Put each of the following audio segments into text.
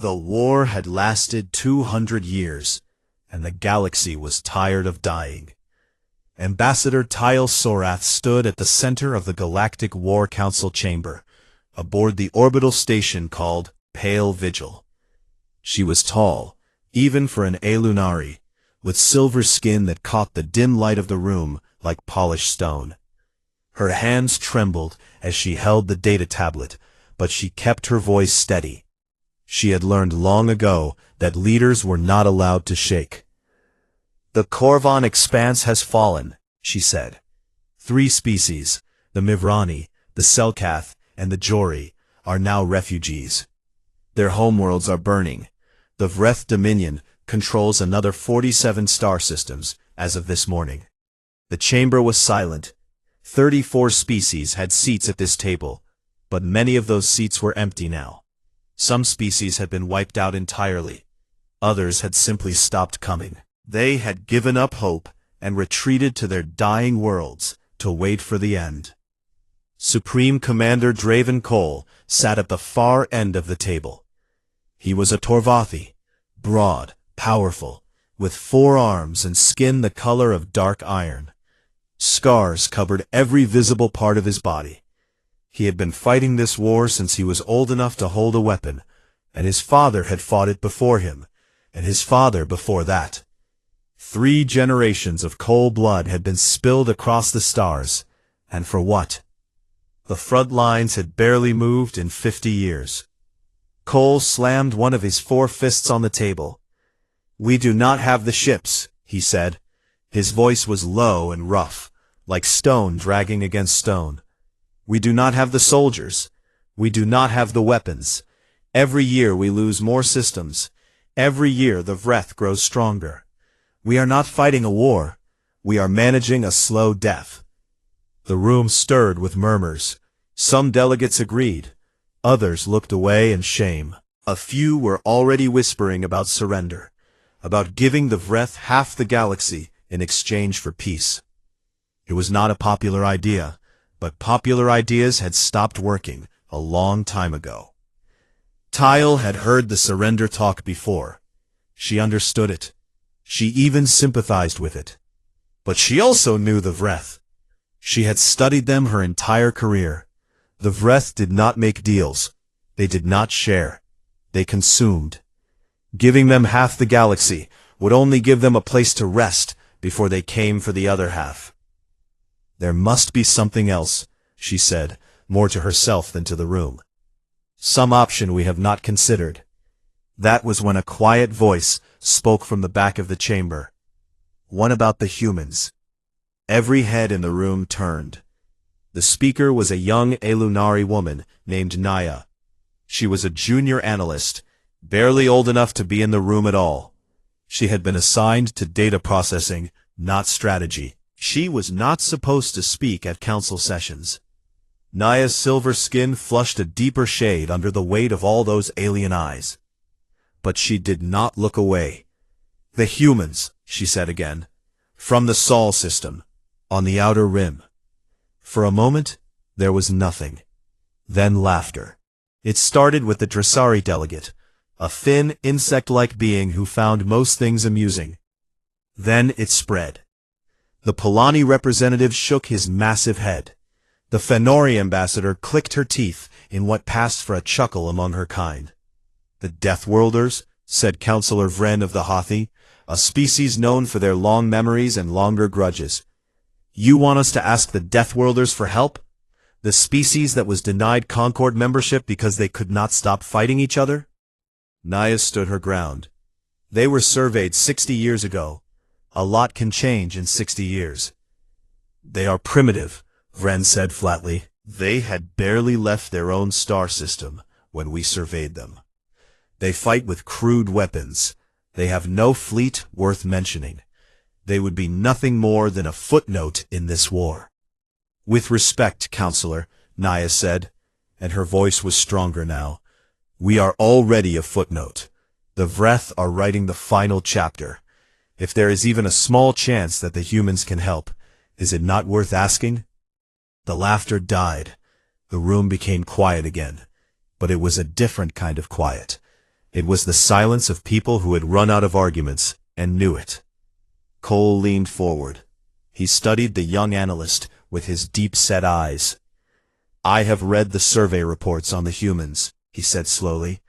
The war had lasted 200 years, and the galaxy was tired of dying. Ambassador Tyle Sorath stood at the center of the Galactic War Council chamber, aboard the orbital station called Pale Vigil. She was tall, even for an Elunari, with silver skin that caught the dim light of the room like polished stone. Her hands trembled as she held the data tablet, but she kept her voice steady. She had learned long ago that leaders were not allowed to shake. "The Korvan expanse has fallen," she said. 3 species, the Mivrani, the Selkath, and the Jori, are now refugees. Their homeworlds are burning. The Vreth Dominion controls another 47 star systems as of this morning. The chamber was silent. 34 species had seats at this table, but many of those seats were empty now. Some species had been wiped out entirely. Others had simply stopped coming. They had given up hope and retreated to their dying worlds to wait for the end. Supreme Commander Draven Cole sat at the far end of the table. He was a Torvathi, broad, powerful, with 4 arms and skin the color of dark iron. Scars covered every visible part of his body. He had been fighting this war since he was old enough to hold a weapon, and his father had fought it before him, and his father before that. 3 generations of Cole blood had been spilled across the stars, and for what? The front lines had barely moved in 50 years. Cole slammed one of his 4 fists on the table. "We do not have the ships," he said. His voice was low and rough, like stone dragging against stone. "We do not have the soldiers. We do not have the weapons. Every year we lose more systems. Every year the Vreth grows stronger. We are not fighting a war. We are managing a slow death." The room stirred with murmurs. Some delegates agreed. Others looked away in shame. A few were already whispering about surrender, about giving the Vreth half the galaxy in exchange for peace. It was not a popular idea, but popular ideas had stopped working a long time ago. Tyle had heard the surrender talk before. She understood it. She even sympathized with it. But she also knew the Vreth. She had studied them her entire career. The Vreth did not make deals. They did not share. They consumed. Giving them half the galaxy would only give them a place to rest before they came for the other half. "There must be something else," she said, more to herself than to the room. "Some option we have not considered." That was when a quiet voice spoke from the back of the chamber. "What about the humans?" Every head in the room turned. The speaker was a young Elunari woman named Naya. She was a junior analyst, barely old enough to be in the room at all. She had been assigned to data processing, not strategy. She was not supposed to speak at council sessions. Naya's silver skin flushed a deeper shade under the weight of all those alien eyes. But she did not look away. "The humans," she said again, "from the Sol system, on the outer rim." For a moment, there was nothing. Then laughter. It started with the Dressari delegate, a thin, insect-like being who found most things amusing. Then it spread. The Polani representative shook his massive head. The Fenori ambassador clicked her teeth in what passed for a chuckle among her kind. "The Deathworlders," said Councillor Vren of the Hothi, "a species known for their long memories and longer grudges. You want us to ask the Deathworlders for help? The species that was denied Concord membership because they could not stop fighting each other?" Naya stood her ground. "They were surveyed 60 years ago. A lot can change in 60 years. "They are primitive," Vren said flatly. "They had barely left their own star system when we surveyed them. They fight with crude weapons. They have no fleet worth mentioning. They would be nothing more than a footnote in this war." "With respect, Counselor," Naya said, and her voice was stronger now. "We are already a footnote. The Vreth are writing the final chapter. If there is even a small chance that the humans can help, is it not worth asking?" The laughter died. The room became quiet again. But it was a different kind of quiet. It was the silence of people who had run out of arguments, and knew it. Cole leaned forward. He studied the young analyst with his deep-set eyes. "I have read the survey reports on the humans," he said slowly.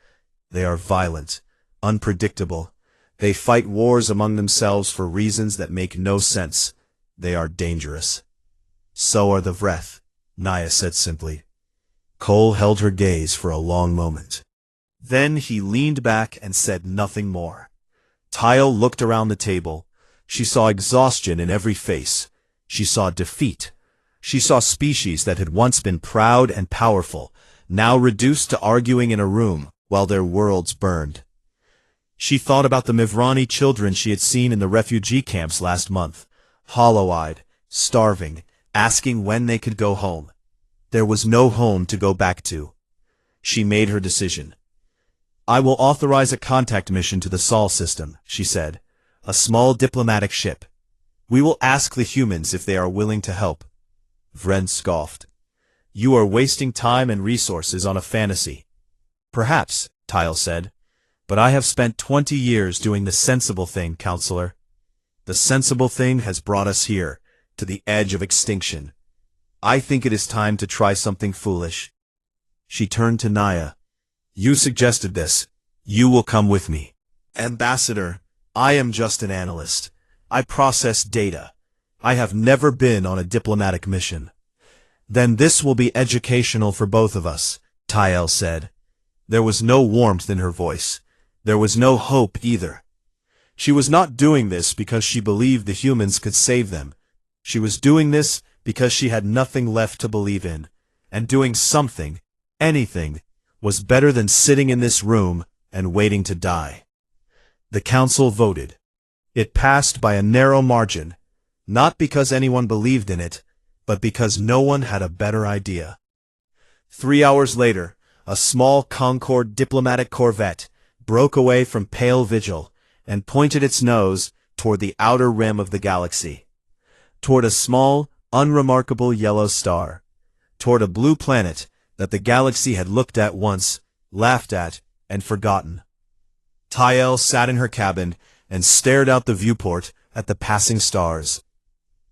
"They are violent, unpredictable. They fight wars among themselves for reasons that make no sense. They are dangerous." "So are the Vreth," Naya said simply. Cole held her gaze for a long moment. Then he leaned back and said nothing more. Tyle looked around the table. She saw exhaustion in every face. She saw defeat. She saw species that had once been proud and powerful, now reduced to arguing in a room while their worlds burned. She thought about the Mivrani children she had seen in the refugee camps last month, hollow-eyed, starving, asking when they could go home. There was no home to go back to. She made her decision. "I will authorize a contact mission to the Sol system," she said. "A small diplomatic ship. We will ask the humans if they are willing to help." Vren scoffed. "You are wasting time and resources on a fantasy." "Perhaps," Tyle said. "But I have spent 20 years doing the sensible thing, counselor. The sensible thing has brought us here, to the edge of extinction. I think it is time to try something foolish." She turned to Naya. "You suggested this. You will come with me." "Ambassador, I am just an analyst. I process data. I have never been on a diplomatic mission." "Then this will be educational for both of us," Tyle said. There was no warmth in her voice. There was no hope either. She was not doing this because she believed the humans could save them. She was doing this because she had nothing left to believe in, and doing something, anything, was better than sitting in this room and waiting to die. The council voted. It passed by a narrow margin, not because anyone believed in it, but because no one had a better idea. 3 hours later, a small Concorde diplomatic corvette broke away from pale vigil and pointed its nose toward the outer rim of the galaxy, toward a small, unremarkable yellow star, toward a blue planet that the galaxy had looked at once, laughed at, and forgotten. Tyle sat in her cabin and stared out the viewport at the passing stars.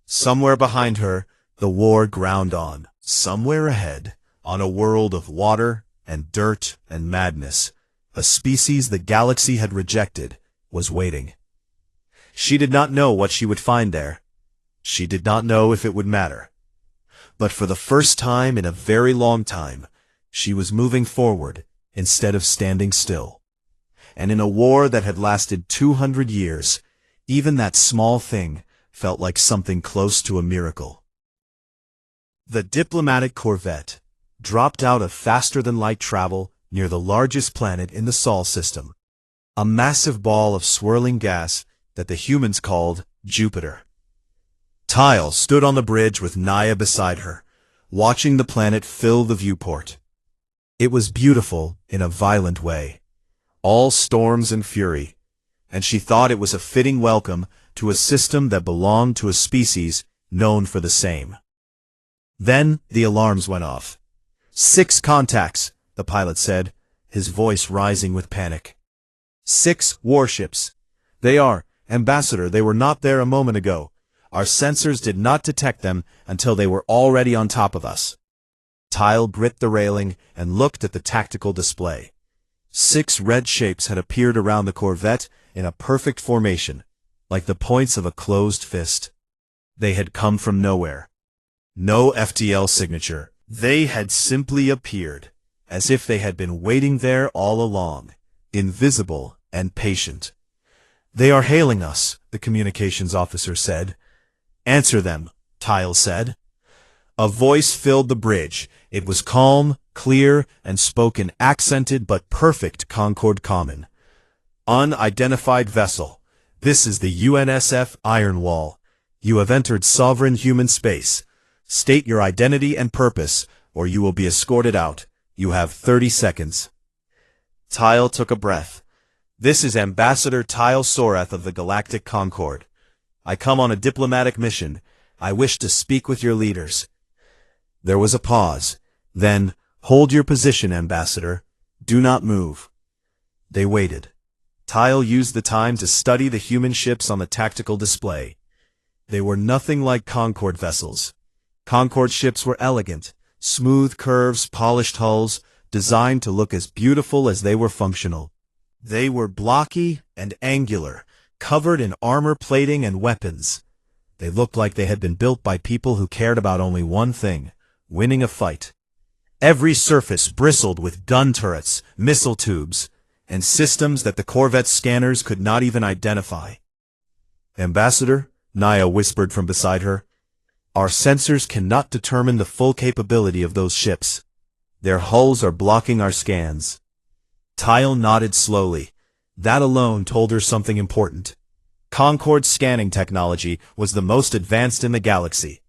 Somewhere behind her, the war ground on. Somewhere ahead, on a world of water and dirt and madness, a species the galaxy had rejected was waiting. She did not know what she would find there. She did not know if it would matter. But for the first time in a very long time, she was moving forward instead of standing still. And in a war that had lasted 200 years, even that small thing felt like something close to a miracle. The diplomatic corvette dropped out of faster-than-light travel near the largest planet in the Sol system, a massive ball of swirling gas that the humans called Jupiter. Tyle stood on the bridge with Naya beside her, watching the planet fill the viewport. It was beautiful in a violent way, all storms and fury, and she thought it was a fitting welcome to a system that belonged to a species known for the same. Then the alarms went off. 6 contacts, the pilot said, his voice rising with panic. 6 warships. They are, Ambassador, they were not there a moment ago. Our sensors did not detect them until they were already on top of us. Tyle grit the railing and looked at the tactical display. 6 red shapes had appeared around the corvette in a perfect formation, like the points of a closed fist. They had come from nowhere. No FTL signature. They had simply appeared, as if they had been waiting there all along, invisible and patient. "They are hailing us," the communications officer said. "Answer them," Tyle said. A voice filled the bridge. It was calm, clear, and spoke in accented but perfect Concorde Common. "Unidentified vessel. This is the UNSF Ironwall. You have entered sovereign human space. State your identity and purpose, or you will be escorted out. You have 30 seconds. Tyle took a breath. "This is Ambassador Tyle Sorath of the Galactic Concorde. I come on a diplomatic mission. I wish to speak with your leaders." There was a pause. Then, "Hold your position, Ambassador. Do not move." They waited. Tile used the time to study the human ships on the tactical display. They were nothing like Concorde vessels. Concorde ships were elegant, smooth curves, polished hulls, designed to look as beautiful as they were functional. They were blocky and angular, covered in armor plating and weapons. They looked like they had been built by people who cared about only one thing: winning a fight. Every surface bristled with gun turrets, missile tubes, and systems that the Corvette's scanners could not even identify. "Ambassador," Naya whispered from beside her, "our sensors cannot determine the full capability of those ships. Their hulls are blocking our scans." Tile nodded slowly. That alone told her something important. Concorde's scanning technology was the most advanced in the galaxy.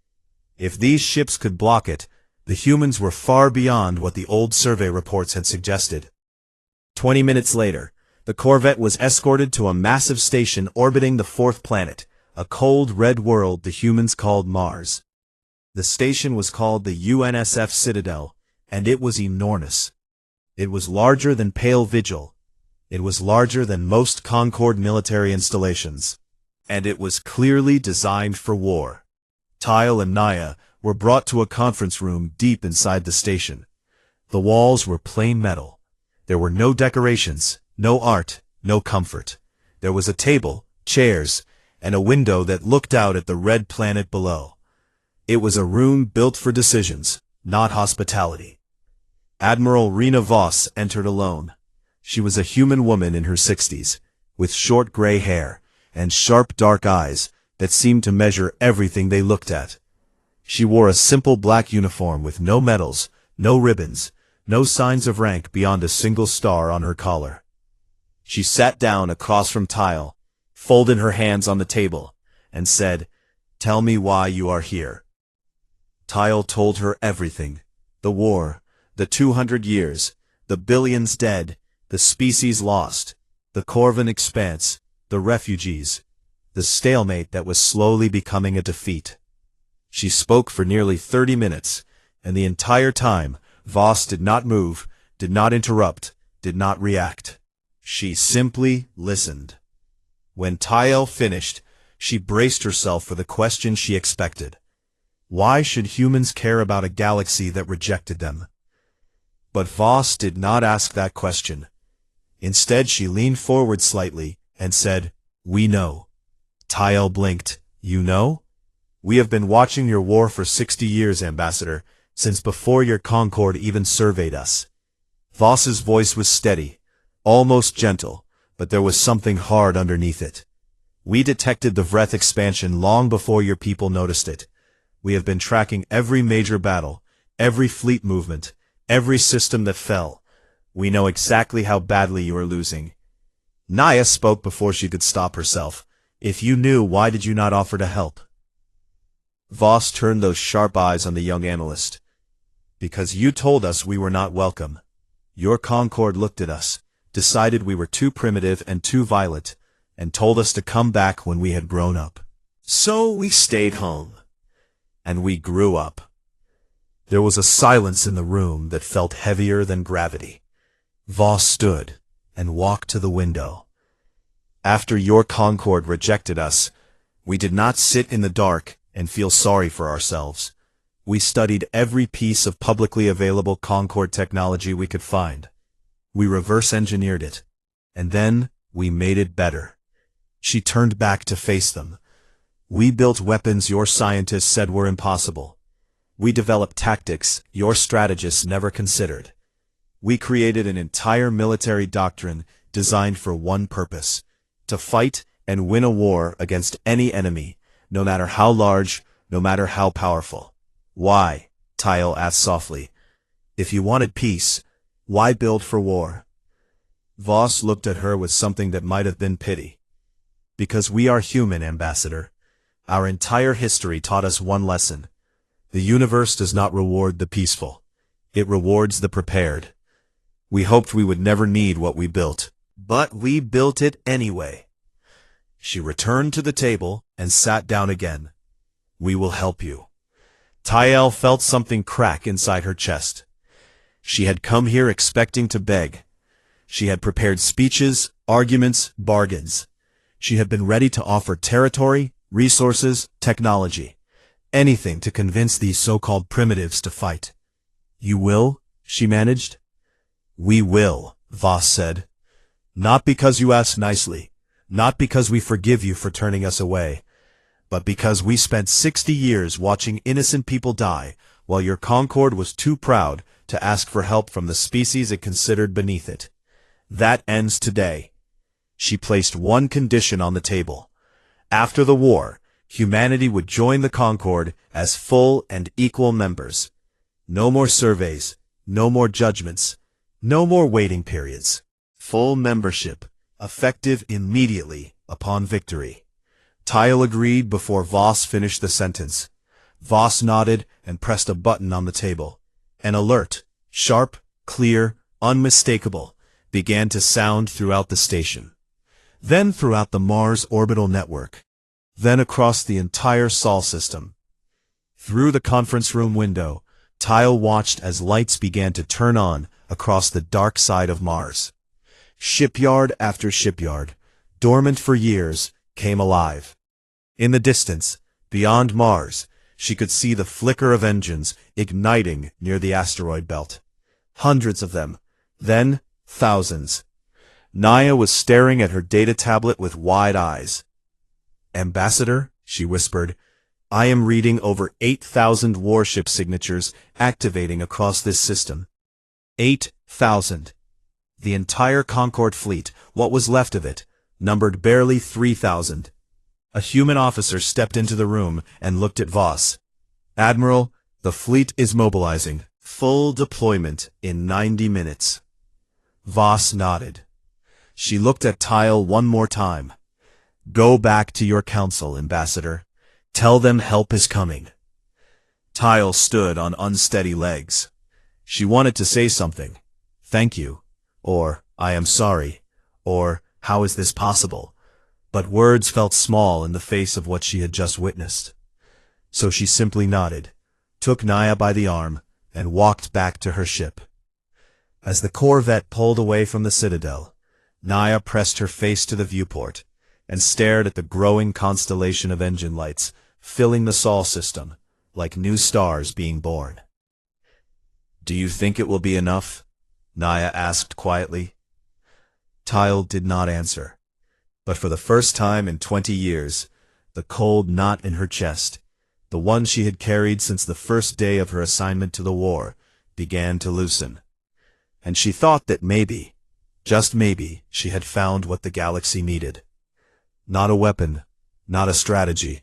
If these ships could block it, the humans were far beyond what the old survey reports had suggested. 20 minutes later, the Corvette was escorted to a massive station orbiting the fourth planet, a cold red world the humans called Mars. The station was called the UNSF Citadel, and it was enormous. It was larger than Pale Vigil. It was larger than most Concorde military installations. And it was clearly designed for war. Tile and Naya were brought to a conference room deep inside the station. The walls were plain metal. There were no decorations, no art, no comfort. There was a table, chairs, and a window that looked out at the red planet below. It was a room built for decisions, not hospitality. Admiral Rena Voss entered alone. She was a human woman in her 60s, with short gray hair and sharp dark eyes that seemed to measure everything they looked at. She wore a simple black uniform with no medals, no ribbons, no signs of rank beyond a single star on her collar. She sat down across from Tile, folded her hands on the table, and said, "Tell me why you are here." Tile told her everything: the war, the 200 years, the billions dead, the species lost, the Corvan expanse, the refugees, the stalemate that was slowly becoming a defeat. She spoke for nearly 30 minutes, and the entire time, Voss did not move, did not interrupt, did not react. She simply listened. When Tile finished, she braced herself for the question she expected. Why should humans care about a galaxy that rejected them? But Voss did not ask that question. Instead, she leaned forward slightly and said, "We know." Tile blinked. "You know? We have been watching your war for 60 years, Ambassador, since before your Concorde even surveyed us." Voss's voice was steady, almost gentle, but there was something hard underneath it. "We detected the Vreth expansion long before your people noticed it. We have been tracking every major battle, every fleet movement, every system that fell. We know exactly how badly you are losing." Naya spoke before she could stop herself. "If you knew, why did you not offer to help?" Voss turned those sharp eyes on the young analyst. "Because you told us we were not welcome. Your Concorde looked at us, decided we were too primitive and too violent, and told us to come back when we had grown up. So we stayed home. And we grew up." There was a silence in the room that felt heavier than gravity. Voss stood and walked to the window. "After your Concorde rejected us, we did not sit in the dark and feel sorry for ourselves. We studied every piece of publicly available Concorde technology we could find. We reverse-engineered it, and then we made it better." She turned back to face them. "We built weapons your scientists said were impossible. We developed tactics your strategists never considered. We created an entire military doctrine designed for one purpose: to fight and win a war against any enemy, no matter how large, no matter how powerful." "Why?" Tile asked softly. "If you wanted peace, why build for war?" Voss looked at her with something that might have been pity. "Because we are human, Ambassador. Our entire history taught us one lesson. The universe does not reward the peaceful. It rewards the prepared. We hoped we would never need what we built, but we built it anyway." She returned to the table and sat down again. "We will help you." Tile felt something crack inside her chest. She had come here expecting to beg. She had prepared speeches, arguments, bargains. She had been ready to offer territory, resources, technology. Anything to convince these so-called primitives to fight. "You will?" she managed. "We will," Voss said. "Not because you asked nicely, not because we forgive you for turning us away, but because we spent 60 years watching innocent people die while your Concord was too proud to ask for help from the species it considered beneath it. That ends today." She placed one condition on the table. After the war, humanity would join the Concord as full and equal members. No more surveys, no more judgments, no more waiting periods. Full membership, effective immediately upon victory. Tyle agreed before Voss finished the sentence. Voss nodded and pressed a button on the table. An alert, sharp, clear, unmistakable, began to sound throughout the station. Then throughout the Mars orbital network. Then across the entire Sol system. Through the conference room window, Tyle watched as lights began to turn on across the dark side of Mars. Shipyard after shipyard, dormant for years, came alive. In the distance, beyond Mars, she could see the flicker of engines igniting near the asteroid belt. Hundreds of them, then thousands. Naya was staring at her data tablet with wide eyes. "Ambassador," she whispered, "I am reading over 8,000 warship signatures activating across this system." 8,000. The entire Concord fleet, what was left of it, numbered barely 3,000. A human officer stepped into the room and looked at Voss. "Admiral, the fleet is mobilizing. Full deployment in 90 minutes. Voss nodded. She looked at Tyle one more time. "Go back to your council, Ambassador. Tell them help is coming." Tyle stood on unsteady legs. She wanted to say something. "Thank you," or "I am sorry," or "How is this possible?" But words felt small in the face of what she had just witnessed. So she simply nodded, took Naya by the arm, and walked back to her ship. As the Corvette pulled away from the Citadel, Naya pressed her face to the viewport and stared at the growing constellation of engine lights filling the Sol system like new stars being born. "Do you think it will be enough?" Naya asked quietly. Tyle did not answer, but for the first time in 20 years, the cold knot in her chest, the one she had carried since the first day of her assignment to the war, began to loosen. And she thought that maybe, just maybe, she had found what the galaxy needed. Not a weapon, not a strategy.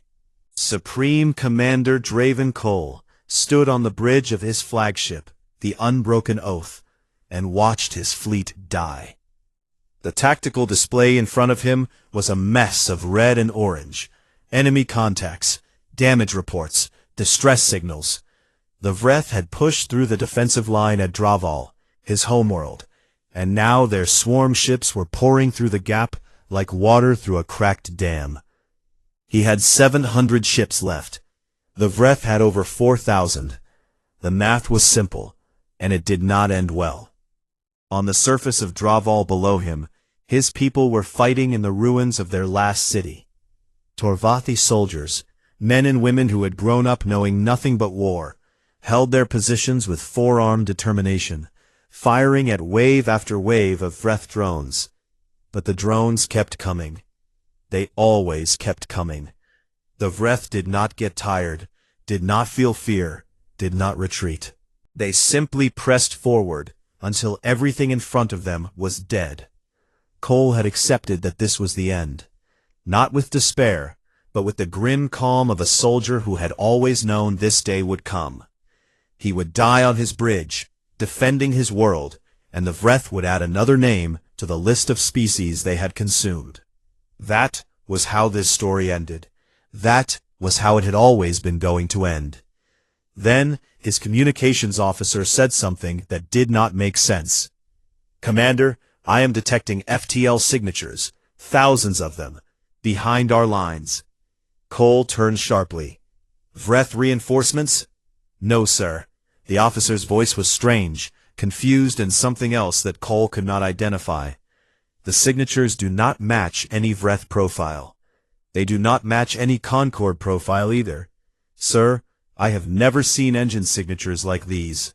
Supreme Commander Draven Cole stood on the bridge of his flagship, the Unbroken Oath, and watched his fleet die. The tactical display in front of him was a mess of red and orange, enemy contacts, damage reports, distress signals. The Vreth had pushed through the defensive line at Draval, his homeworld, and now their swarm ships were pouring through the gap like water through a cracked dam. He had 700 ships left. The Vreth had over 4,000. The math was simple, and it did not end well. On the surface of Draval below him, his people were fighting in the ruins of their last city. Torvathi soldiers, men and women who had grown up knowing nothing but war, held their positions with forearmed determination, firing at wave after wave of Vreth drones. But the drones kept coming. They always kept coming. The Vreth did not get tired, did not feel fear, did not retreat. They simply pressed forward until everything in front of them was dead. Cole had accepted that this was the end. Not with despair, but with the grim calm of a soldier who had always known this day would come. He would die on his bridge, defending his world, and the Vreth would add another name to the list of species they had consumed. That was how this story ended. That was how it had always been going to end. Then his communications officer said something that did not make sense. "Commander, I am detecting FTL signatures, thousands of them, behind our lines." Cole turned sharply. "Vreth reinforcements?" "No, sir." The officer's voice was strange, confused and something else that Cole could not identify. The signatures do not match any Vreth profile. They do not match any Concord profile either. Sir, I have never seen engine signatures like these.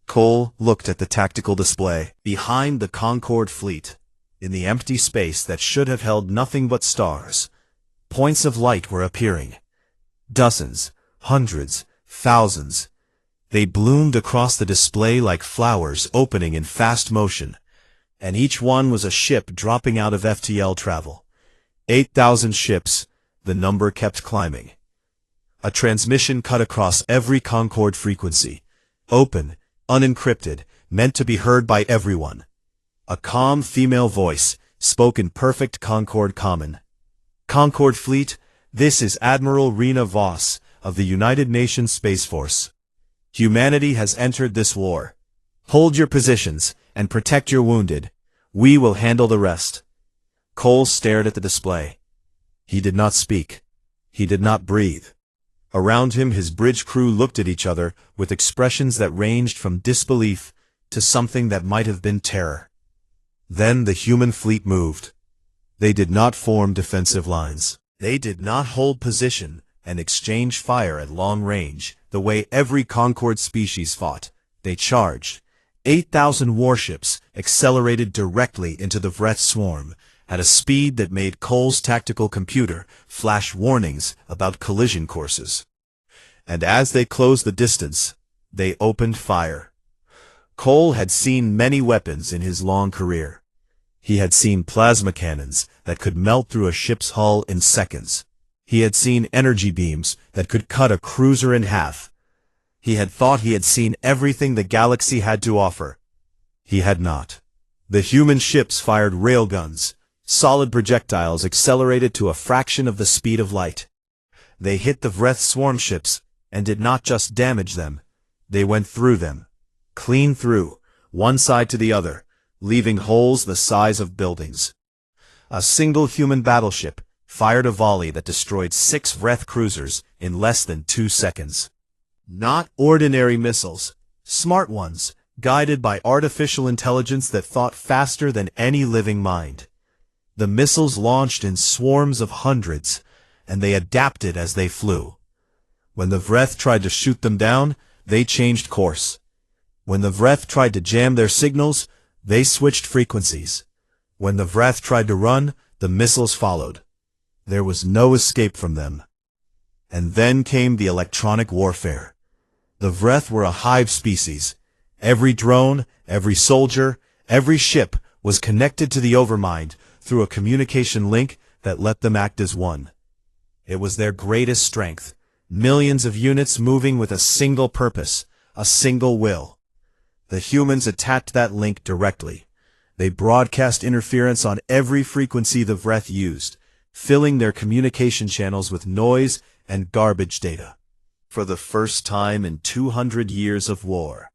Cole looked at the tactical display. Behind the Concord fleet, in the empty space that should have held nothing but stars, points of light were appearing. Dozens, hundreds, thousands. They bloomed across the display like flowers opening in fast motion, and each one was a ship dropping out of FTL travel. 8,000 ships, the number kept climbing. A transmission cut across every Concord frequency, open, unencrypted, meant to be heard by everyone. A calm female voice spoke in perfect Concord common. Concord Fleet, this is Admiral Rena Voss of the United Nations Space Force. Humanity has entered this war. Hold your positions and protect your wounded. We will handle the rest. Cole stared at the display. He did not speak. He did not breathe. Around him his bridge crew looked at each other with expressions that ranged from disbelief to something that might have been terror. Then the human fleet moved. They did not form defensive lines. They did not hold position and exchange fire at long range the way every Concord species fought. They charged. 8,000 warships accelerated directly into the Vreth swarm at a speed that made Cole's tactical computer flash warnings about collision courses. And as they closed the distance, they opened fire. Cole had seen many weapons in his long career. He had seen plasma cannons that could melt through a ship's hull in seconds. He had seen energy beams that could cut a cruiser in half. He had thought he had seen everything the galaxy had to offer. He had not. The human ships fired railguns, solid projectiles accelerated to a fraction of the speed of light. They hit the Vreth swarm ships and did not just damage them. They went through them, clean through, one side to the other, leaving holes the size of buildings. A single human battleship fired a volley that destroyed 6 Vreth cruisers in less than 2 seconds. Not ordinary missiles, smart ones, guided by artificial intelligence that thought faster than any living mind. The missiles launched in swarms of hundreds, and they adapted as they flew. When the Vreth tried to shoot them down, they changed course. When the Vreth tried to jam their signals, they switched frequencies. When the Vreth tried to run, the missiles followed. There was no escape from them. And then came the electronic warfare. The Vreth were a hive species. Every drone, every soldier, every ship was connected to the Overmind through a communication link that let them act as one. It was their greatest strength, millions of units moving with a single purpose, a single will. The humans attacked that link directly. They broadcast interference on every frequency the Vreth used, filling their communication channels with noise and garbage data. For the first time in 200 years of war,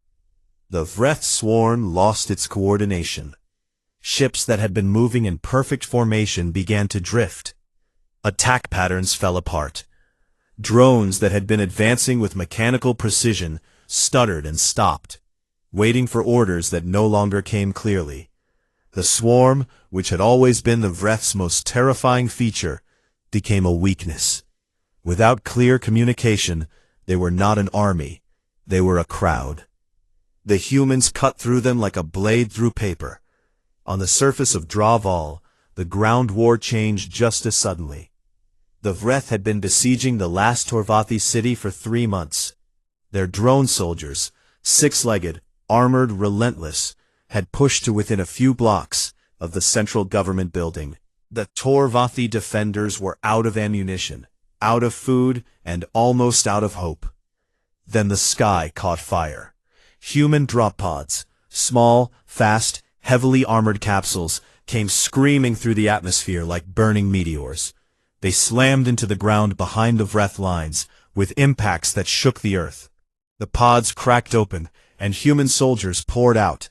the Vreth swarm lost its coordination. Ships that had been moving in perfect formation began to drift. Attack patterns fell apart. Drones that had been advancing with mechanical precision stuttered and stopped, waiting for orders that no longer came clearly. The swarm, which had always been the Vreth's most terrifying feature, became a weakness. Without clear communication, they were not an army. They were a crowd. The humans cut through them like a blade through paper. On the surface of Draval, the ground war changed just as suddenly. The Vreth had been besieging the last Torvathi city for 3 months. Their drone soldiers, 6-legged, armored, relentless, had pushed to within a few blocks of the central government building. The Torvathi defenders were out of ammunition, out of food, and almost out of hope. Then the sky caught fire. Human drop pods, small, fast, heavily armored capsules, came screaming through the atmosphere like burning meteors. They slammed into the ground behind the Vreth lines, with impacts that shook the earth. The pods cracked open, and human soldiers poured out.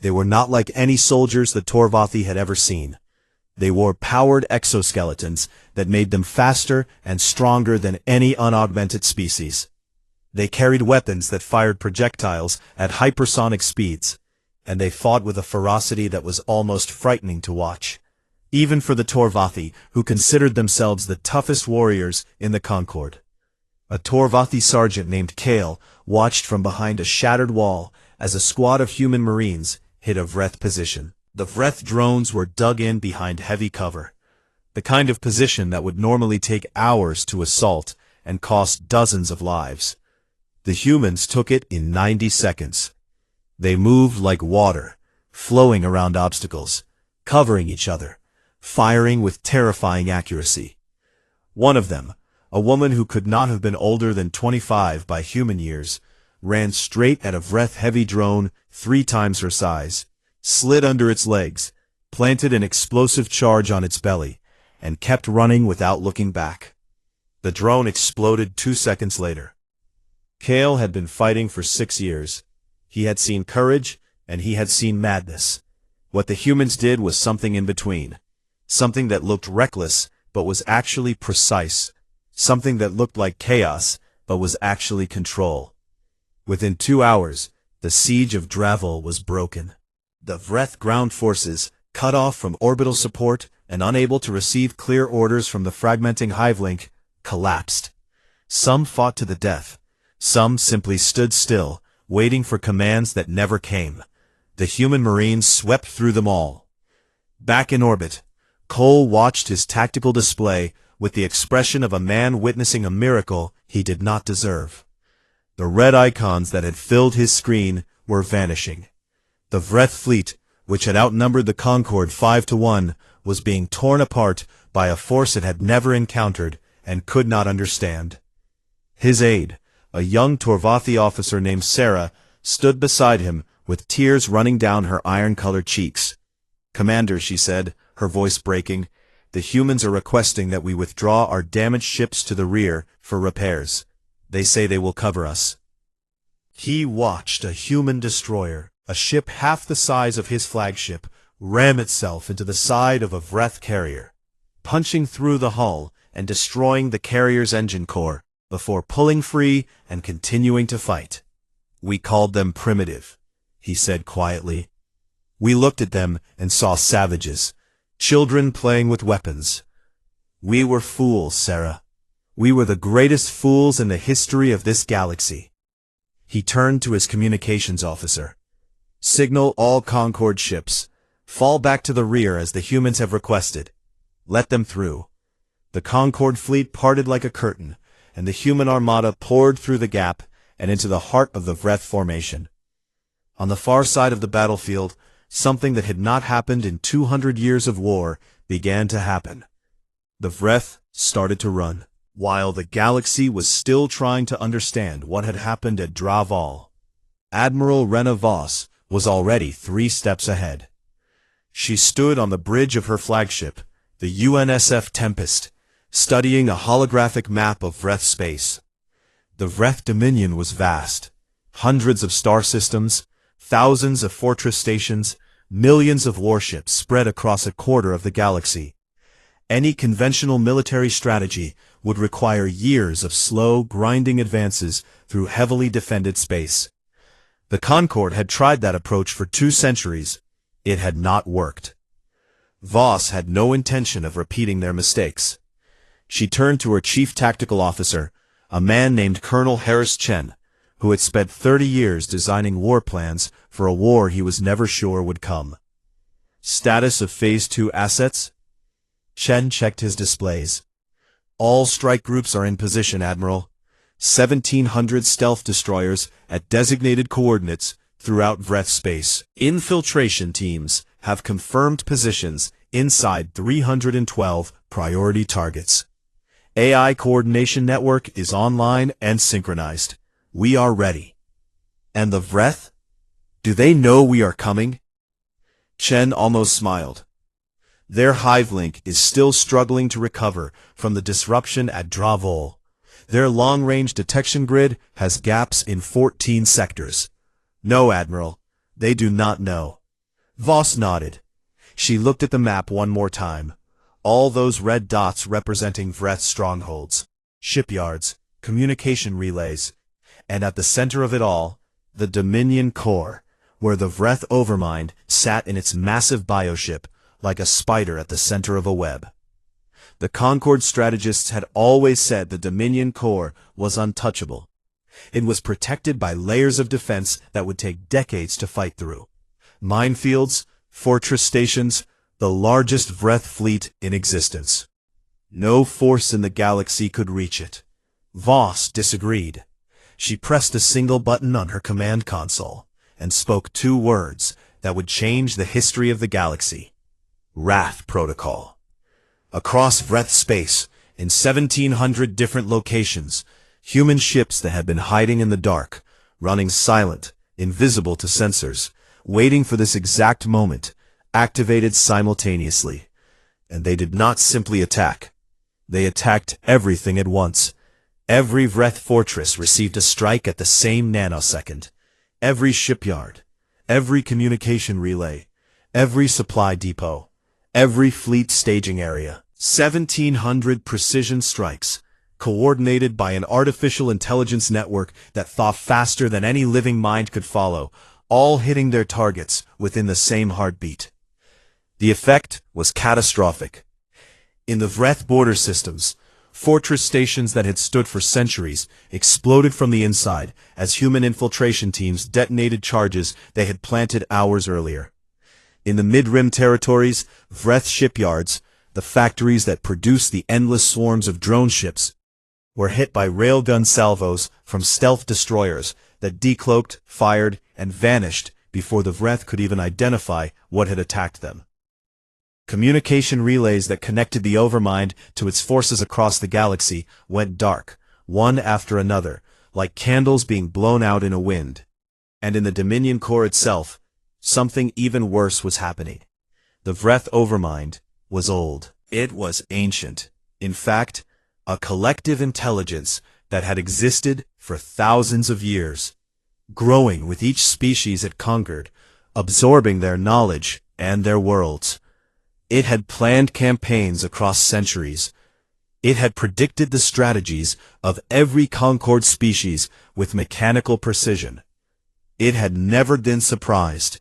They were not like any soldiers the Torvathi had ever seen. They wore powered exoskeletons that made them faster and stronger than any unaugmented species. They carried weapons that fired projectiles at hypersonic speeds, and they fought with a ferocity that was almost frightening to watch. Even for the Torvathi, who considered themselves the toughest warriors in the Concord. A Torvathi sergeant named Kale watched from behind a shattered wall as a squad of human marines hit a Vreth position. The Vreth drones were dug in behind heavy cover, the kind of position that would normally take hours to assault and cost dozens of lives. The humans took it in 90 seconds. They moved like water, flowing around obstacles, covering each other, firing with terrifying accuracy. One of them, a woman who could not have been older than 25 by human years, ran straight at a Vreth heavy drone 3 times her size, slid under its legs, planted an explosive charge on its belly, and kept running without looking back. The drone exploded 2 seconds later. Kale had been fighting for 6 years. He had seen courage, and he had seen madness. What the humans did was something in between. Something that looked reckless, but was actually precise. Something that looked like chaos, but was actually control. Within 2 hours, the siege of Dravel was broken. The Vreth ground forces, cut off from orbital support and unable to receive clear orders from the fragmenting Hivelink, collapsed. Some fought to the death. Some simply stood still, waiting for commands that never came. The human marines swept through them all. Back in orbit, Cole watched his tactical display with the expression of a man witnessing a miracle he did not deserve. The red icons that had filled his screen were vanishing. The Vreth fleet, which had outnumbered the Concord 5-1, was being torn apart by a force it had never encountered and could not understand. His aide, a young Torvathi officer named Sarah, stood beside him with tears running down her iron-colored cheeks. "Commander," she said, her voice breaking, "the humans are requesting that we withdraw our damaged ships to the rear for repairs. They say they will cover us." He watched a human destroyer, a ship half the size of his flagship, ram itself into the side of a Vreth carrier, punching through the hull and destroying the carrier's engine core, before pulling free and continuing to fight. "We called them primitive," he said quietly. "We looked at them and saw savages, children playing with weapons. We were fools, Sarah. We were the greatest fools in the history of this galaxy." He turned to his communications officer. "Signal all Concord ships. Fall back to the rear as the humans have requested. Let them through." The Concord fleet parted like a curtain, and the human armada poured through the gap and into the heart of the Vreth formation. On the far side of the battlefield, something that had not happened in 200 years of war began to happen. The Vreth started to run, while the galaxy was still trying to understand what had happened at Draval. Admiral Rena Voss was already 3 steps ahead. She stood on the bridge of her flagship, the UNSF Tempest, studying a holographic map of Vreth space. The Vreth dominion was vast. Hundreds of star systems, thousands of fortress stations, millions of warships spread across a quarter of the galaxy. Any conventional military strategy would require years of slow, grinding advances through heavily defended space. The Concord had tried that approach for 2 centuries. It had not worked. Voss had no intention of repeating their mistakes. She turned to her chief tactical officer, a man named Colonel Harris Chen, who had spent 30 years designing war plans for a war he was never sure would come. "Status of Phase 2 assets?" Chen checked his displays. "All strike groups are in position, Admiral. 1,700 stealth destroyers at designated coordinates throughout Vreth space. Infiltration teams have confirmed positions inside 312 priority targets. AI coordination network is online and synchronized. We are ready." "And the Vreth? Do they know we are coming?" Chen almost smiled. "Their Hivelink is still struggling to recover from the disruption at Dravol. Their long-range detection grid has gaps in 14 sectors. No, Admiral, they do not know." Voss nodded. She looked at the map one more time. All those red dots representing Vreth's strongholds, shipyards, communication relays. And at the center of it all, the Dominion core, where the Vreth Overmind sat in its massive bioship like a spider at the center of a web. The Concord strategists had always said the Dominion core was untouchable. It was protected by layers of defense that would take decades to fight through. Minefields, fortress stations, the largest Vreth fleet in existence. No force in the galaxy could reach it. Voss disagreed. She pressed a single button on her command console and spoke 2 words that would change the history of the galaxy. Wrath Protocol. Across Vreth space, in 1,700 different locations, human ships that had been hiding in the dark, running silent, invisible to sensors, waiting for this exact moment, activated simultaneously. And they did not simply attack. They attacked everything at once. Every Vreth fortress received a strike at the same nanosecond. Every shipyard, every communication relay, every supply depot, every fleet staging area. 1,700 precision strikes, coordinated by an artificial intelligence network that thought faster than any living mind could follow, all hitting their targets within the same heartbeat. The effect was catastrophic. In the Vreth border systems, fortress stations that had stood for centuries exploded from the inside as human infiltration teams detonated charges they had planted hours earlier. In the mid-rim territories, Vreth shipyards, the factories that produced the endless swarms of drone ships, were hit by railgun salvos from stealth destroyers that decloaked, fired, and vanished before the Vreth could even identify what had attacked them. Communication relays that connected the Overmind to its forces across the galaxy went dark, one after another, like candles being blown out in a wind. And in the Dominion core itself, something even worse was happening. The Vreth Overmind was old. It was ancient. In fact, a collective intelligence that had existed for thousands of years, growing with each species it conquered, absorbing their knowledge and their worlds. It had planned campaigns across centuries. It had predicted the strategies of every Concord species with mechanical precision. It had never been surprised.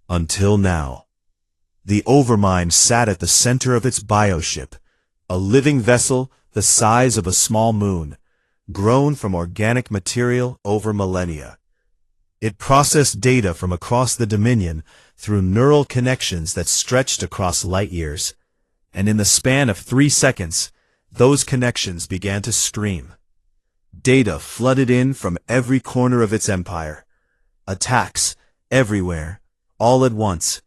Until now. The Overmind sat at the center of its bioship, a living vessel the size of a small moon, grown from organic material over millennia. It processed data from across the Dominion through neural connections that stretched across light years, and in the span of 3 seconds, those connections began to scream. Data flooded in from every corner of its empire. Attacks, everywhere, all at once.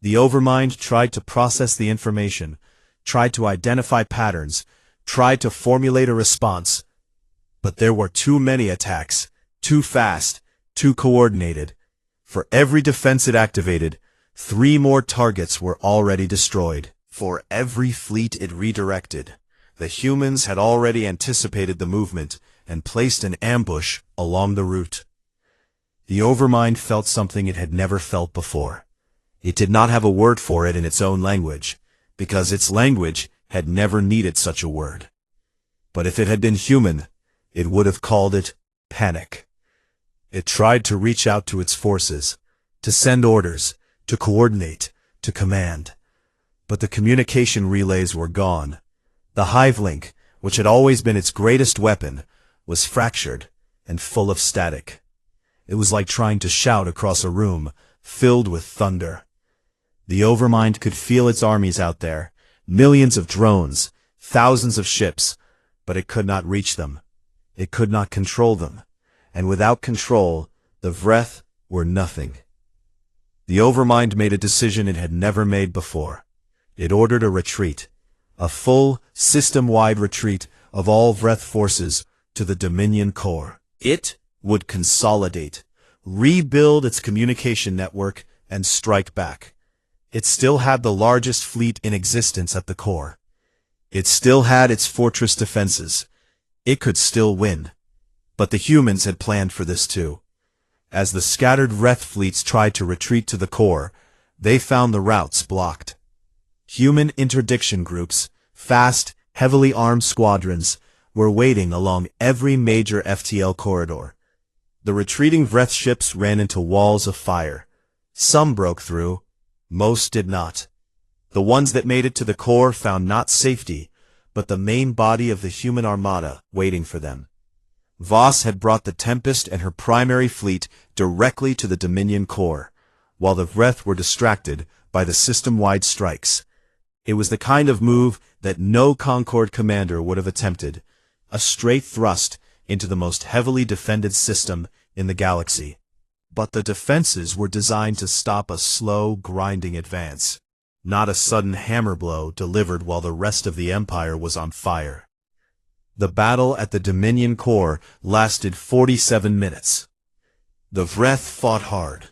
The Overmind tried to process the information, tried to identify patterns, tried to formulate a response. But there were too many attacks, too fast, too coordinated. For every defense it activated, 3 more targets were already destroyed. For every fleet it redirected, the humans had already anticipated the movement and placed an ambush along the route. The Overmind felt something it had never felt before. It did not have a word for it in its own language, because its language had never needed such a word. But if it had been human, it would have called it panic. It tried to reach out to its forces, to send orders, to coordinate, to command. But the communication relays were gone. The hive link, which had always been its greatest weapon, was fractured and full of static. It was like trying to shout across a room filled with thunder. The Overmind could feel its armies out there, millions of drones, thousands of ships, but it could not reach them. It could not control them. And without control, the Vreth were nothing. The Overmind made a decision it had never made before. It ordered a retreat, a full, system-wide retreat of all Vreth forces to the Dominion core. It would consolidate, rebuild its communication network, and strike back. It still had the largest fleet in existence at the core. It still had its fortress defenses. It could still win. But the humans had planned for this too. As the scattered Vreth fleets tried to retreat to the core, they found the routes blocked. Human interdiction groups, fast, heavily armed squadrons, were waiting along every major FTL corridor, The retreating Vreth ships ran into walls of fire. Some broke through, most did not. The ones that made it to the core found not safety, but the main body of the human armada waiting for them. Voss had brought the Tempest and her primary fleet directly to the Dominion core, while the Vreth were distracted by the system-wide strikes. It was the kind of move that no Concord commander would have attempted, a straight thrust into the most heavily defended system in the galaxy. But the defenses were designed to stop a slow, grinding advance, not a sudden hammer blow delivered while the rest of the Empire was on fire. The battle at the Dominion core lasted 47 minutes. The Vreth fought hard.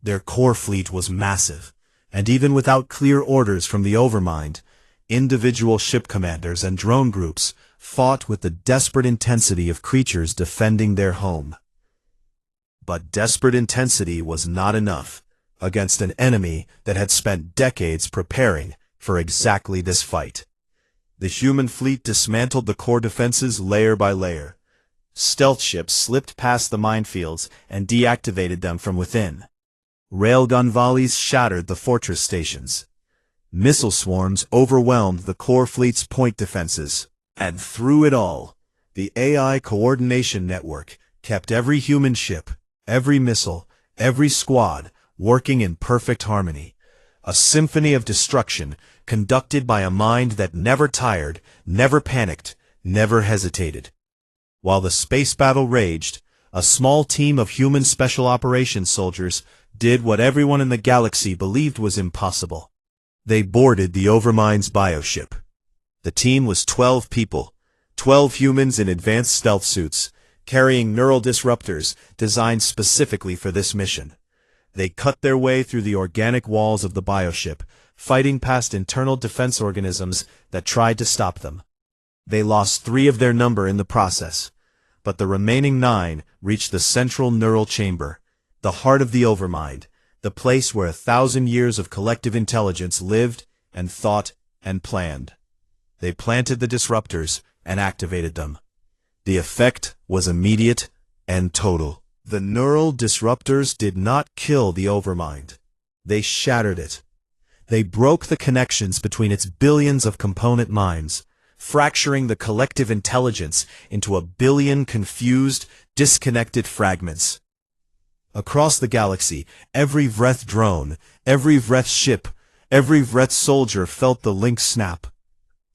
Their core fleet was massive, and even without clear orders from the Overmind, individual ship commanders and drone groups fought with the desperate intensity of creatures defending their home. But desperate intensity was not enough against an enemy that had spent decades preparing for exactly this fight. The human fleet dismantled the core defenses layer by layer. Stealth ships slipped past the minefields and deactivated them from within. Railgun volleys shattered the fortress stations. Missile swarms overwhelmed the core fleet's point defenses. And through it all, the AI coordination network kept every human ship, every missile, every squad working in perfect harmony. A symphony of destruction conducted by a mind that never tired, never panicked, never hesitated. While the space battle raged, a small team of human special operations soldiers did what everyone in the galaxy believed was impossible. They boarded the Overmind's bioship. The team was 12 people, 12 humans in advanced stealth suits, carrying neural disruptors designed specifically for this mission. They cut their way through the organic walls of the bioship, fighting past internal defense organisms that tried to stop them. They lost 3 of their number in the process, but the remaining 9 reached the central neural chamber, the heart of the Overmind, the place where 1,000 years of collective intelligence lived and thought and planned. They planted the disruptors and activated them. The effect was immediate and total. The neural disruptors did not kill the Overmind. They shattered it. They broke the connections between its billions of component minds, fracturing the collective intelligence into a billion confused, disconnected fragments. Across the galaxy, every Vreth drone, every Vreth ship, every Vreth soldier felt the link snap.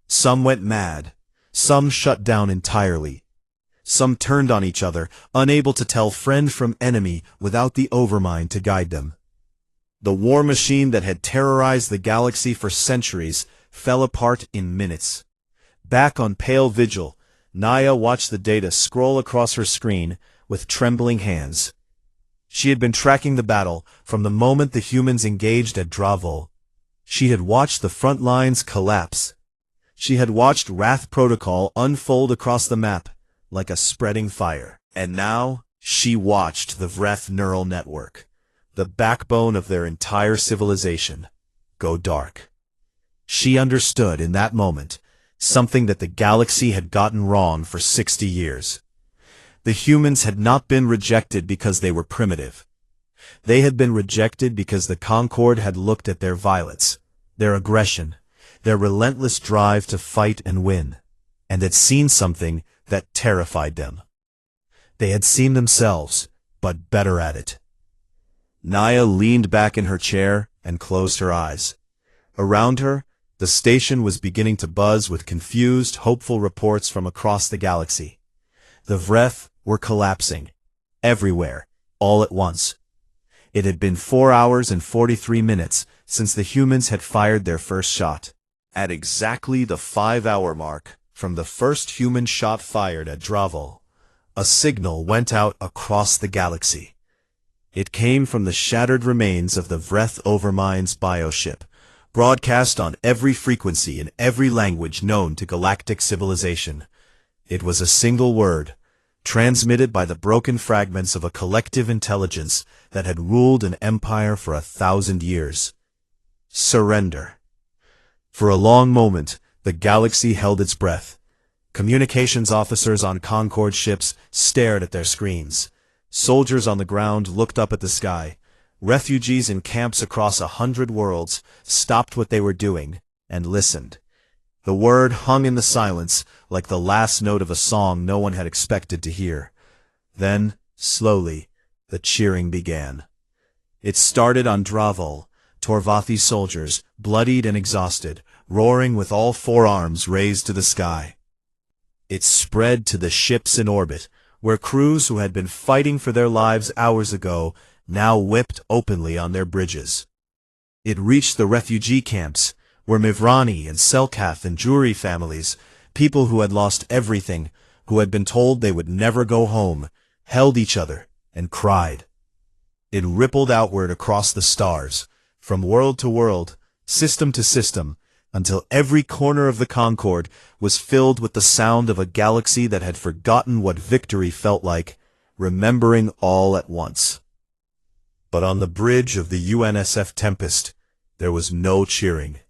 Some went mad. Some shut down entirely. Some turned on each other, unable to tell friend from enemy without the Overmind to guide them. The war machine that had terrorized the galaxy for centuries fell apart in minutes. Back on pale vigil, Naya watched the data scroll across her screen with trembling hands. She had been tracking the battle from the moment the humans engaged at Dravol. She had watched the front lines collapse. She had watched Wrath Protocol unfold across the map like a spreading fire. And now, she watched the Vreth neural network, the backbone of their entire civilization, go dark. She understood in that moment something that the galaxy had gotten wrong for 60 years. The humans had not been rejected because they were primitive. They had been rejected because the Concord had looked at their violence, their aggression, their relentless drive to fight and win, and had seen something that terrified them. They had seen themselves, but better at it. Naya leaned back in her chair and closed her eyes. Around her, the station was beginning to buzz with confused, hopeful reports from across the galaxy. The Vreth were collapsing, everywhere, all at once. It had been 4 hours and 43 minutes since the humans had fired their first shot. At exactly the 5-hour mark from the first human shot fired at Dravol, a signal went out across the galaxy. It came from the shattered remains of the Vreth Overmind's bioship, broadcast on every frequency in every language known to galactic civilization. It was a single word, transmitted by the broken fragments of a collective intelligence that had ruled an empire for 1,000 years. Surrender. For a long moment, the galaxy held its breath. Communications officers on Concord ships stared at their screens. Soldiers on the ground looked up at the sky. Refugees in camps across 100 worlds stopped what they were doing and listened. The word hung in the silence like the last note of a song no one had expected to hear. Then, slowly, the cheering began. It started on Dravol, Torvathi's soldiers, bloodied and exhausted, roaring with all four arms raised to the sky. It spread to the ships in orbit, where crews who had been fighting for their lives hours ago now wept openly on their bridges. It reached the refugee camps, where Mivrani and Selkath and Juri families, people who had lost everything, who had been told they would never go home, held each other and cried. It rippled outward across the stars, from world to world, system to system, until every corner of the Concord was filled with the sound of a galaxy that had forgotten what victory felt like, remembering all at once. But on the bridge of the UNSF Tempest, there was no cheering.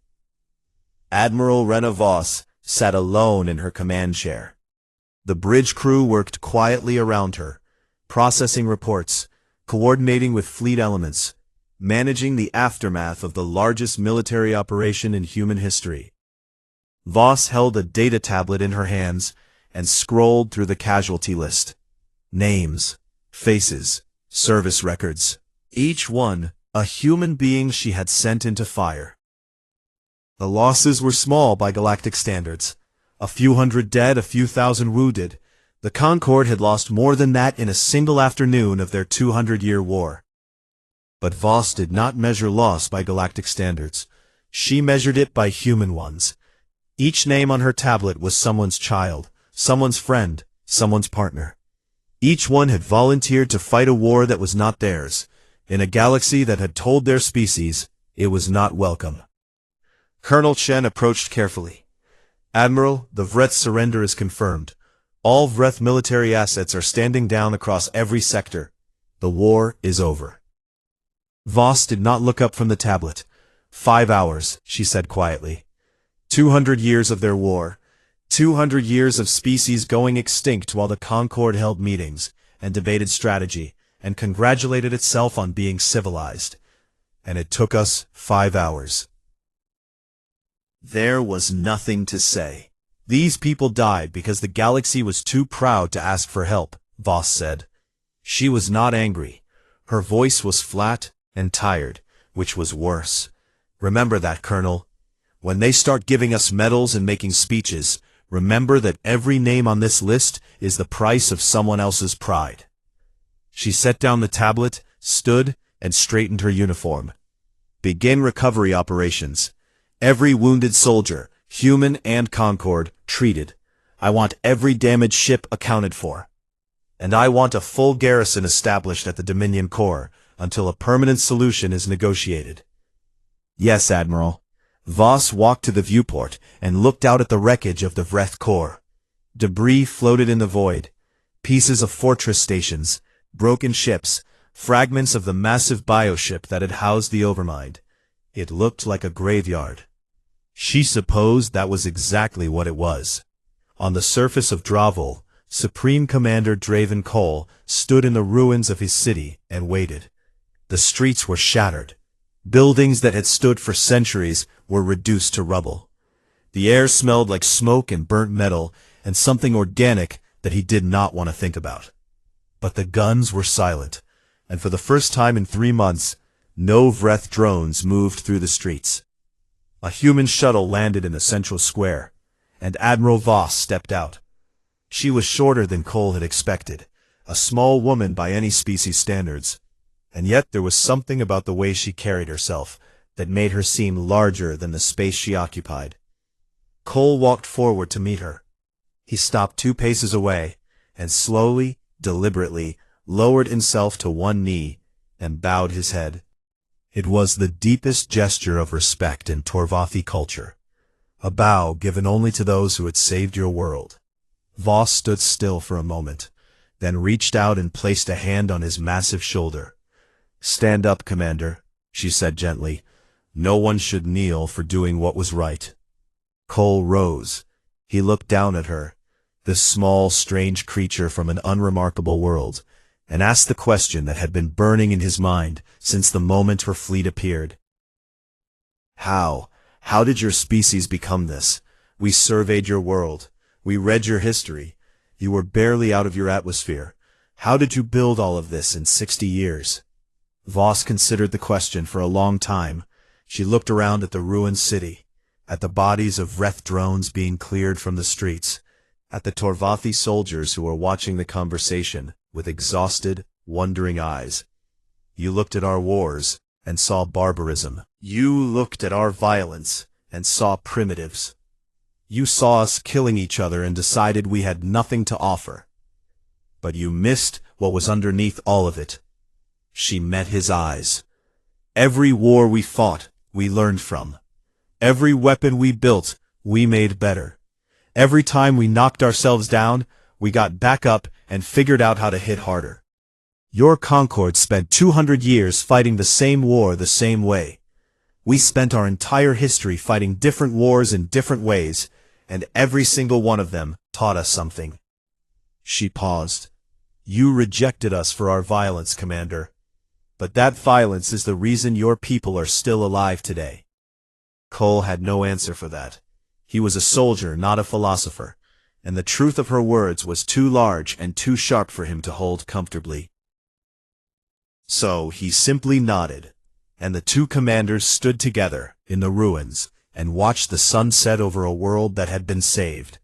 Admiral Rena Voss sat alone in her command chair. The bridge crew worked quietly around her, processing reports, coordinating with fleet elements, managing the aftermath of the largest military operation in human history. Voss held a data tablet in her hands and scrolled through the casualty list. Names, faces, service records, each one a human being she had sent into fire. The losses were small by galactic standards. A few hundred dead, a few thousand wounded. The Concord had lost more than that in a single afternoon of their 200-year war. But Voss did not measure loss by galactic standards. She measured it by human ones. Each name on her tablet was someone's child, someone's friend, someone's partner. Each one had volunteered to fight a war that was not theirs, in a galaxy that had told their species it was not welcome. Colonel Chen approached carefully. Admiral, the Vreth surrender is confirmed. All Vreth military assets are standing down across every sector. The war is over. Voss did not look up from the tablet. 5 hours, she said quietly. 200 years of their war. 200 years of species going extinct while the Concord held meetings and debated strategy and congratulated itself on being civilized. And it took us 5 hours. There was nothing to say. These people died because the galaxy was too proud to ask for help, Voss said. She was not angry. Her voice was flat and tired, which was worse. Remember that, Colonel. When they start giving us medals and making speeches, remember that every name on this list is the price of someone else's pride. She set down the tablet, stood, and straightened her uniform. Begin recovery operations. Every wounded soldier, human and Concord, treated. I want every damaged ship accounted for. And I want a full garrison established at the Dominion Core until a permanent solution is negotiated. Yes, Admiral. Voss walked to the viewport and looked out at the wreckage of the Vreth Core. Debris floated in the void. Pieces of fortress stations, broken ships, fragments of the massive bioship that had housed the Overmind. It looked like a graveyard. She supposed that was exactly what it was. On the surface of Dravol, Supreme Commander Draven Cole stood in the ruins of his city and waited. The streets were shattered. Buildings that had stood for centuries were reduced to rubble. The air smelled like smoke and burnt metal and something organic that he did not want to think about. But the guns were silent, and for the first time in 3 months, no Vreth drones moved through the streets. A human shuttle landed in the central square, and Admiral Voss stepped out. She was shorter than Cole had expected, a small woman by any species standards, and yet there was something about the way she carried herself that made her seem larger than the space she occupied. Cole walked forward to meet her. He stopped 2 paces away, and slowly, deliberately, lowered himself to one knee and bowed his head. It was the deepest gesture of respect in Torvathi culture, a bow given only to those who had saved your world. Voss stood still for a moment, then reached out and placed a hand on his massive shoulder. "Stand up, Commander," she said gently. "No one should kneel for doing what was right." Cole rose. He looked down at her, this small, strange creature from an unremarkable world, and asked the question that had been burning in his mind since the moment her fleet appeared. How? How did your species become this? We surveyed your world. We read your history. You were barely out of your atmosphere. How did you build all of this in 60 years? Voss considered the question for a long time. She looked around at the ruined city, at the bodies of Wreth drones being cleared from the streets, at the Torvathi soldiers who were watching the conversation with exhausted, wondering eyes. You looked at our wars and saw barbarism. You looked at our violence and saw primitives. You saw us killing each other and decided we had nothing to offer. But you missed what was underneath all of it. She met his eyes. Every war we fought, we learned from. Every weapon we built, we made better. Every time we knocked ourselves down, we got back up and figured out how to hit harder. Your Concord spent 200 years fighting the same war the same way. We spent our entire history fighting different wars in different ways, and every single one of them taught us something. She paused. You rejected us for our violence, Commander. But that violence is the reason your people are still alive today. Cole had no answer for that. He was a soldier, not a philosopher, and the truth of her words was too large and too sharp for him to hold comfortably. So he simply nodded, and the two commanders stood together in the ruins and watched the sun set over a world that had been saved.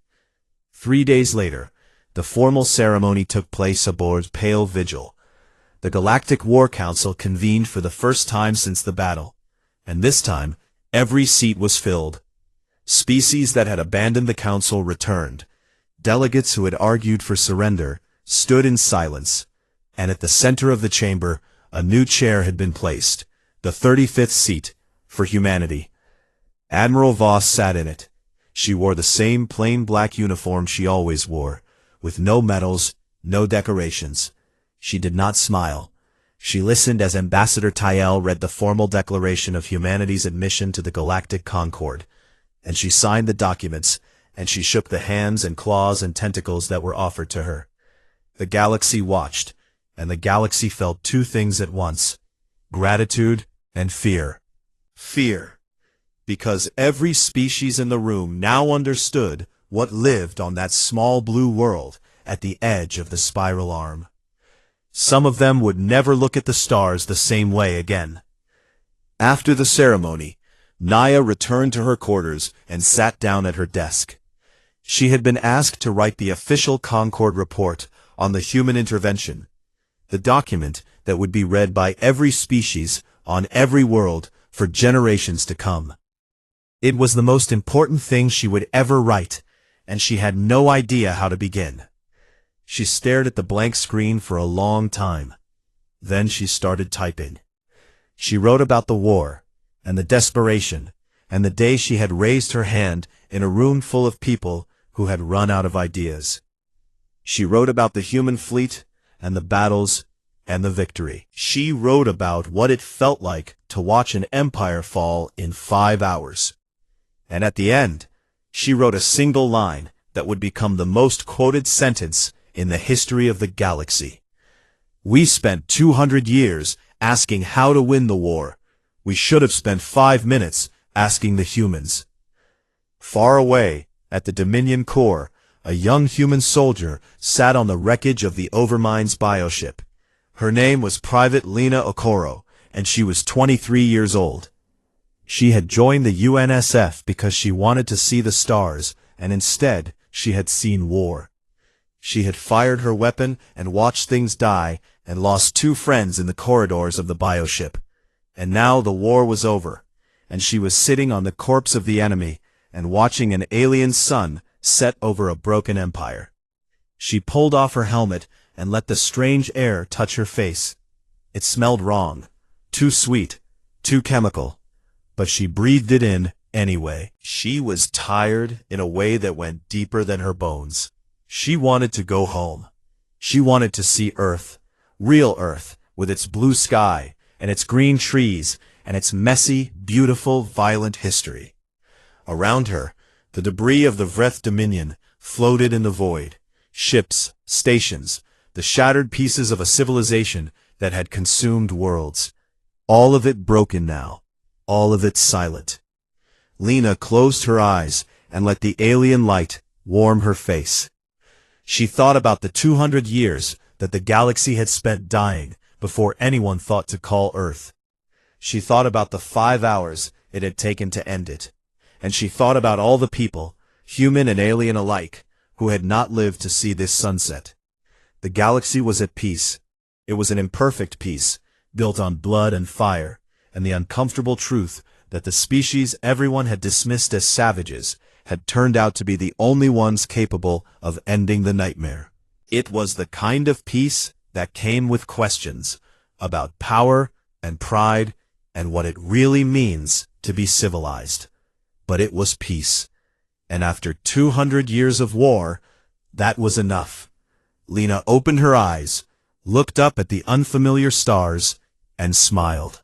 3 days later, the formal ceremony took place aboard Pale Vigil. The Galactic War Council convened for the first time since the battle, and this time, every seat was filled. Species that had abandoned the council returned. Delegates who had argued for surrender stood in silence, and at the center of the chamber, a new chair had been placed, the 35th seat, for humanity. Admiral Voss sat in it. She wore the same plain black uniform she always wore, with no medals, no decorations. She did not smile. She listened as Ambassador Tyel read the formal declaration of humanity's admission to the Galactic Concord, and she signed the documents, and she shook the hands and claws and tentacles that were offered to her. The galaxy watched, and the galaxy felt two things at once: gratitude and fear. Fear, because every species in the room now understood what lived on that small blue world at the edge of the spiral arm. Some of them would never look at the stars the same way again. After the ceremony, Naya returned to her quarters and sat down at her desk. She had been asked to write the official Concord report on the human intervention, the document that would be read by every species on every world for generations to come. It was the most important thing she would ever write, and she had no idea how to begin. She stared at the blank screen for a long time. Then she started typing. She wrote about the war, and the desperation, and the day she had raised her hand in a room full of people who had run out of ideas. She wrote about the human fleet, and the battles, and the victory. She wrote about what it felt like to watch an empire fall in 5 hours. And at the end, she wrote a single line that would become the most quoted sentence in the history of the galaxy. We spent 200 years asking how to win the war. We should have spent 5 minutes asking the humans. Far away, at the Dominion core, a young human soldier sat on the wreckage of the Overmind's bioship. Her name was Private Lena Okoro, and she was 23 years old. She had joined the UNSF because she wanted to see the stars, and instead she had seen war. She had fired her weapon and watched things die and lost 2 friends in the corridors of the bioship. And now the war was over, and she was sitting on the corpse of the enemy and watching an alien sun set over a broken empire. She pulled off her helmet and let the strange air touch her face. It smelled wrong, too sweet, too chemical, but she breathed it in anyway. She was tired in a way that went deeper than her bones. She wanted to go home. She wanted to see Earth, real Earth, with its blue sky, and its green trees, and its messy, beautiful, violent history. Around her, the debris of the Wreth Dominion floated in the void. Ships, stations, the shattered pieces of a civilization that had consumed worlds. All of it broken now, all of it silent. Lena closed her eyes and let the alien light warm her face. She thought about the 200 years that the galaxy had spent dying before anyone thought to call Earth. She thought about the 5 hours it had taken to end it. And she thought about all the people, human and alien alike, who had not lived to see this sunset. The galaxy was at peace. It was an imperfect peace, built on blood and fire, and the uncomfortable truth that the species everyone had dismissed as savages had turned out to be the only ones capable of ending the nightmare. It was the kind of peace that came with questions about power and pride and what it really means to be civilized. But it was peace. And after 200 years of war, that was enough. Lena opened her eyes, looked up at the unfamiliar stars, and smiled.